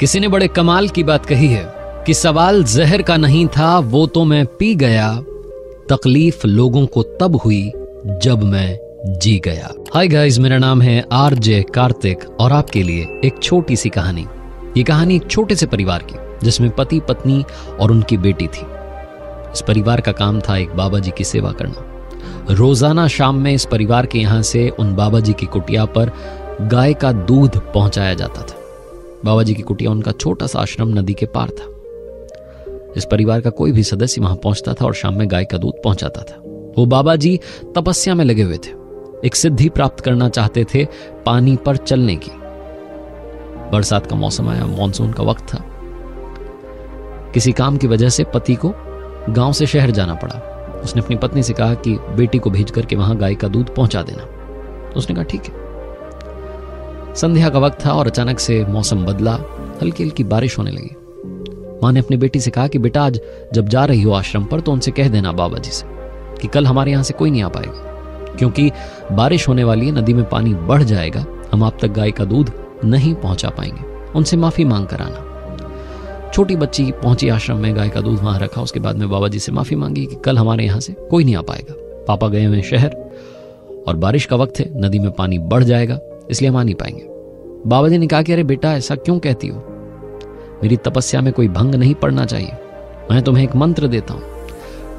किसी ने बड़े कमाल की बात कही है कि सवाल जहर का नहीं था, वो तो मैं पी गया, तकलीफ लोगों को तब हुई जब मैं जी गया। हाय गाइस, मेरा नाम है आरजे कार्तिक और आपके लिए एक छोटी सी कहानी। ये कहानी एक छोटे से परिवार की जिसमें पति पत्नी और उनकी बेटी थी। इस परिवार का काम था एक बाबा जी की सेवा करना। रोजाना शाम में इस परिवार के यहां से उन बाबा जी की कुटिया पर गाय का दूध पहुंचाया जाता था। बाबा जी की कुटिया उनका छोटा सा आश्रम नदी के पार था। इस परिवार का कोई भी सदस्य वहां पहुंचता था और शाम में गाय का दूध पहुंचाता था। वो बाबा जी तपस्या में लगे हुए थे, एक सिद्धि प्राप्त करना चाहते थे, पानी पर चलने की। बरसात का मौसम आया, मॉनसून का वक्त था। किसी काम की वजह से पति को गांव से शहर जाना पड़ा। उसने अपनी पत्नी से कहा कि बेटी को भेज करके वहां गाय का दूध पहुंचा देना। उसने कहा ठीक है। संध्या का वक्त था और अचानक से मौसम बदला, हल्की हल्की बारिश होने लगी। मां ने अपनी बेटी से कहा कि बेटा आज जब जा रही हो आश्रम पर तो उनसे कह देना बाबा जी से कि कल हमारे यहां से कोई नहीं आ पाएगा, क्योंकि बारिश होने वाली है, नदी में पानी बढ़ जाएगा, हम आप तक गाय का दूध नहीं पहुंचा पाएंगे, उनसे माफी मांग कर आना। छोटी बच्ची पहुंची आश्रम में, गाय का दूध वहां रखा। उसके बाद में बाबा जी से माफी मांगी कि कल हमारे यहां से कोई नहीं आ पाएगा, पापा गए हुए शहर और बारिश का वक्त है, नदी में पानी बढ़ जाएगा, इसलिए हम आ नहीं पाएंगे। बाबा जी ने कहा कि अरे बेटा ऐसा क्यों कहती हो, मेरी तपस्या में कोई भंग नहीं पड़ना चाहिए। मैं तुम्हें एक मंत्र देता हूं,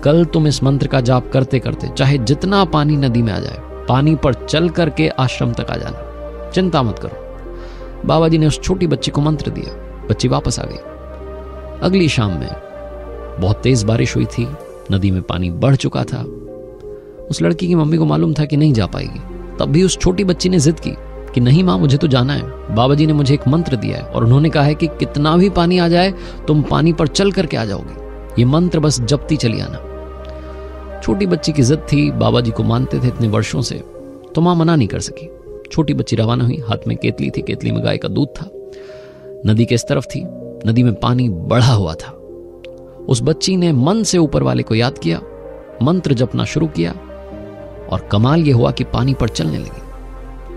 कल तुम इस मंत्र का जाप करते करते चाहे जितना पानी नदी में आ जाए, पानी पर चल करके आश्रम तक आ जाना, चिंता मत करो। बाबा जी ने उस छोटी बच्ची को मंत्र दिया, बच्ची वापस आ गई। अगली शाम में बहुत तेज बारिश हुई थी, नदी में पानी बढ़ चुका था। उस लड़की की मम्मी को मालूम था कि नहीं जा पाएगी, तब भी उस छोटी बच्ची ने जिद की कि नहीं मां, मुझे तो जाना है। बाबा जी ने मुझे एक मंत्र दिया है और उन्होंने कहा है कि कितना भी पानी आ जाए तुम पानी पर चल करके आ जाओगे, ये मंत्र बस जपती चली आना। छोटी बच्ची की जिद थी, बाबा जी को मानते थे इतने वर्षों से, तो मां मना नहीं कर सकी। छोटी बच्ची रवाना हुई, हाथ में केतली थी, केतली में गाय का दूध था, नदी के इस तरफ थी, नदी में पानी बढ़ा हुआ था। उस बच्ची ने मन से ऊपर वाले को याद किया, मंत्र जपना शुरू किया और कमाल यह हुआ कि पानी पर चलने लगी,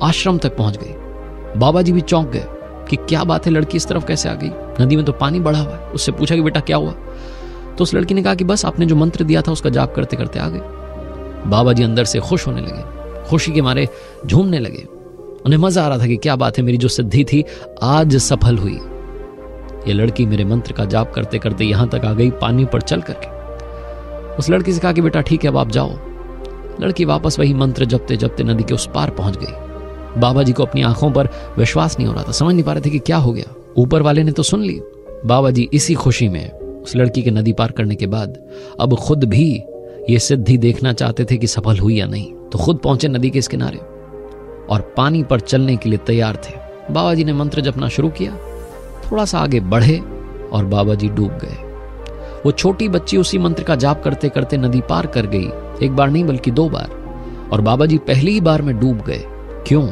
आश्रम तक पहुंच गई। बाबा जी भी चौंक गए कि क्या बात है, लड़की इस तरफ कैसे आ गई, नदी में तो पानी बढ़ा हुआ है। उससे पूछा कि बेटा क्या हुआ, तो उस लड़की ने कहा कि बस आपने जो मंत्र दिया था उसका जाप करते करते आ गई। बाबा जी अंदर से खुश होने लगे, खुशी के मारे झूमने लगे। उन्हें मजा आ रहा था कि क्या बात है, मेरी जो सिद्धि थी आज सफल हुई। ये लड़की मेरे मंत्र का जाप करते करते यहां तक आ गई, पानी पर चल करके। उस लड़की से कहा कि बेटा ठीक है, अब आप जाओ। लड़की वापस वही मंत्र जपते जपते नदी के उस पार पहुंच गई। बाबा जी को अपनी आंखों पर विश्वास नहीं हो रहा था, समझ नहीं पा रहे थे कि क्या हो गया। ऊपर वाले ने तो सुन ली। बाबा जी इसी खुशी में उस लड़की के नदी पार करने के बाद अब खुद भी ये सिद्धि देखना चाहते थे कि सफल हुई या नहीं, तो खुद पहुंचे नदी के इस किनारे और पानी पर चलने के लिए तैयार थे। बाबा जी ने मंत्र जपना शुरू किया, थोड़ा सा आगे बढ़े और बाबा जी डूब गए। वो छोटी बच्ची उसी मंत्र का जाप करते करते नदी पार कर गई, एक बार नहीं बल्कि 2 बार। और बाबा जी पहली ही बार में डूब गए। क्यों?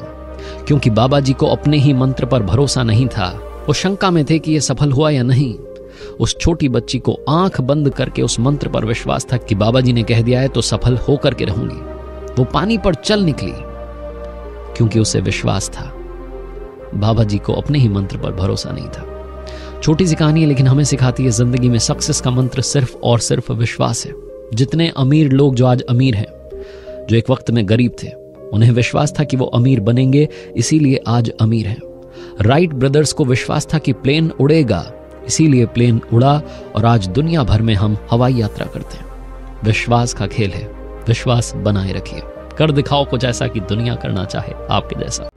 क्योंकि बाबा जी को अपने ही मंत्र पर भरोसा नहीं था। वो शंका में थे कि यह सफल हुआ या नहीं। उस छोटी बच्ची को आंख बंद करके उस मंत्र पर विश्वास था कि बाबा जी ने कह दिया है तो सफल होकर के रहूंगी। वो पानी पर चल निकली क्योंकि उसे विश्वास था। बाबा जी को अपने ही मंत्र पर भरोसा नहीं था। छोटी सी कहानी है, लेकिन हमें सिखाती है जिंदगी में सक्सेस का मंत्र सिर्फ और सिर्फ विश्वास है। जितने अमीर लोग जो आज अमीर हैं, जो एक वक्त में गरीब थे, उन्हें विश्वास था कि वो अमीर बनेंगे, इसीलिए आज अमीर हैं। राइट ब्रदर्स को विश्वास था कि प्लेन उड़ेगा, इसीलिए प्लेन उड़ा और आज दुनिया भर में हम हवाई यात्रा करते हैं। विश्वास का खेल है, विश्वास बनाए रखिए, कर दिखाओ कुछ ऐसा कि दुनिया करना चाहे आपके जैसा।